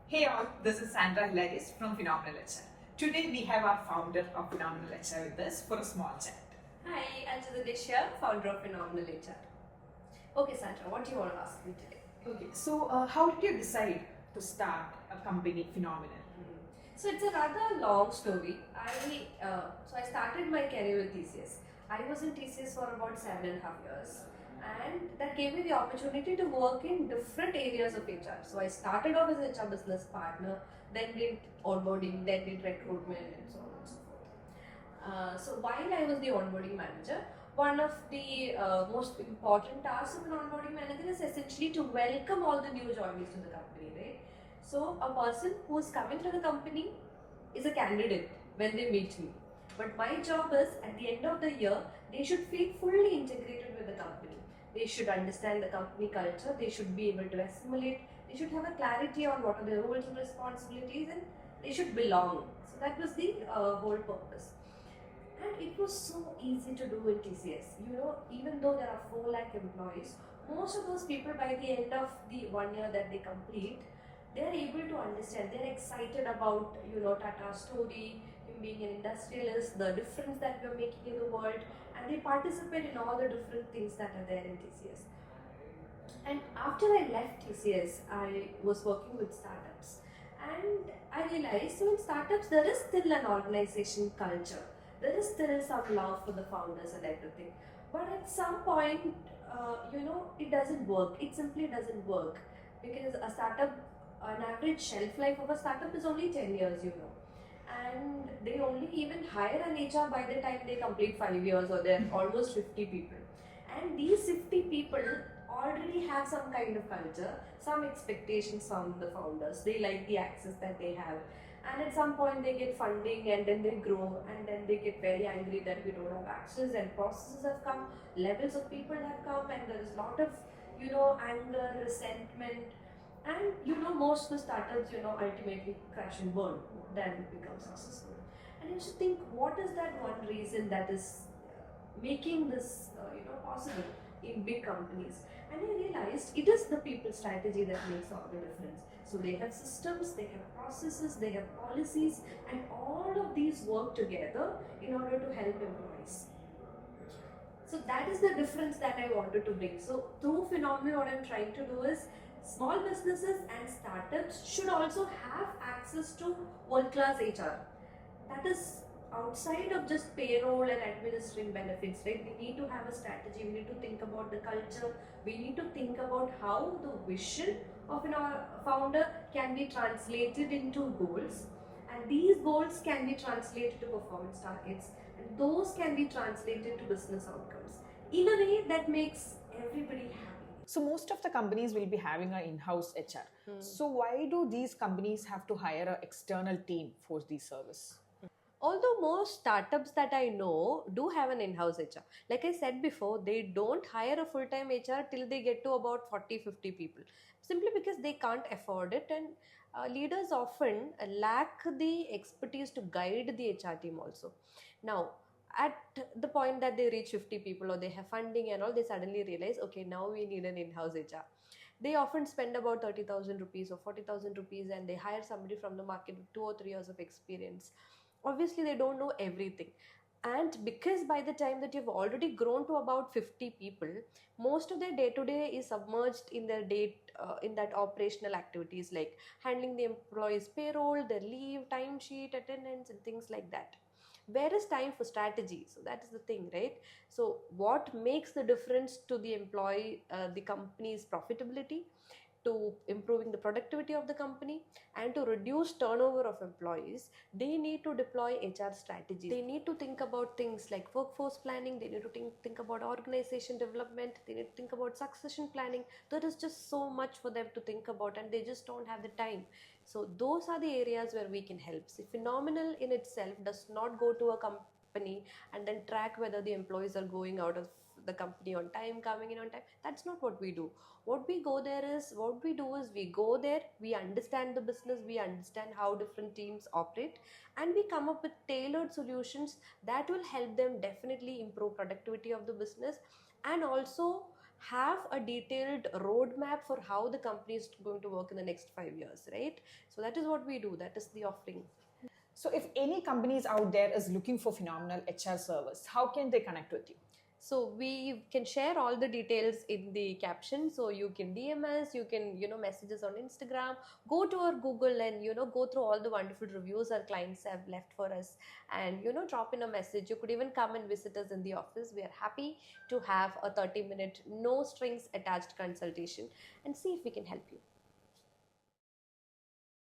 Hey all, this is Sandra Hilaris from Phenomenal HR. Today we have our founder of Phenomenal HR with us for a small chat. Hi, Anju here, founder of Phenomenal HR. Okay, Sandra, what do you want to ask me today? Okay, so how did you decide to start a company Phenomenal? So it's a rather long story. I started my career with TCS. I was in TCS for about 7.5 years, and that gave me the opportunity to work in different areas of HR. So I started off as a HR business partner, then did onboarding, then did recruitment, and so on and so forth. So while I was the onboarding manager, one of the most important tasks of an onboarding manager is essentially to welcome all the new joinees to the company, right? So a person who is coming to the company is a candidate when they meet me. But my job is at the end of the year, they should feel fully integrated with the company. They should understand the company culture, they should be able to assimilate, they should have a clarity on what are their roles and responsibilities, and they should belong. So that was the whole purpose. And it was so easy to do in TCS. Even though there are 4 lakh employees, most of those people by the end of the 1 year that they complete, they are able to understand. They're excited about Tata's story, him being an industrialist, the difference that we're making in the world, and they participate in all the different things that are there in TCS. And after I left TCS, I was working with startups. And I realized, so in startups, there is still an organization culture. There is still some love for the founders and everything. But at some point, it doesn't work. It simply doesn't work. Because a startup, an average shelf life of a startup is only 10 years. And they only even hire an HR by the time they complete 5 years, or they're almost 50 people. And these 50 people already have some kind of culture, some expectations from the founders. They like the access that they have. And at some point they get funding, and then they grow, and then they get very angry that we don't have access, and processes have come, levels of people have come, and there is a lot of anger, resentment. And most of the startups ultimately crash and burn than become successful. And you should think, what is that one reason that is making this possible in big companies? And I realized it is the people strategy that makes all the difference. So they have systems, they have processes, they have policies, and all of these work together in order to help employees. So that is the difference that I wanted to bring. So through Phenomenal, what I'm trying to do is small businesses and startups should also have access to world-class HR. That is outside of just payroll and administering benefits, right? We need to have a strategy. We need to think about the culture. We need to think about how the vision of founder can be translated into goals, and these goals can be translated to performance targets, and those can be translated to business outcomes in a way that makes everybody happy. So most of the companies will be having an in-house HR. So why do these companies have to hire an external team for the service? Although most startups that I know do have an in-house HR. Like I said before, they don't hire a full-time HR till they get to about 40-50 people, simply because they can't afford it. And leaders often lack the expertise to guide the HR team also. Now, at the point that they reach 50 people, or they have funding and all, they suddenly realize, okay, now we need an in-house HR. They often spend about 30,000 rupees or 40,000 rupees, and they hire somebody from the market with 2 or 3 years of experience. Obviously they don't know everything, and because by the time that you've already grown to about 50 people, most of their day to day is submerged in their in that operational activities, like handling the employees payroll, their leave, timesheet, attendance, and things like that. Where is time for strategy? So that is the thing, right? So what makes the difference to the employee, the company's profitability, to improving the productivity of the company, and to reduce turnover of employees, they need to deploy HR strategies. They need to think about things like workforce planning, they need to think about organization development, they need to think about succession planning. There is just so much for them to think about, and they just don't have the time. So those are the areas where we can help. See, Phenomenal in itself does not go to a company and then track whether the employees are going out of the company on time, coming in on time. That's not what we do. What we do is we go there, we understand the business, we understand how different teams operate, and we come up with tailored solutions that will help them definitely improve productivity of the business, and also have a detailed roadmap for how the company is going to work in the next 5 years, right? So that is what we do. That is the offering. So if any companies out there is looking for phenomenal HR service, how can they connect with you? So we can share all the details in the caption. So you can DM us, you can, message us on Instagram, go to our Google and, go through all the wonderful reviews our clients have left for us and, drop in a message. You could even come and visit us in the office. We are happy to have a 30-minute, no strings attached consultation and see if we can help you.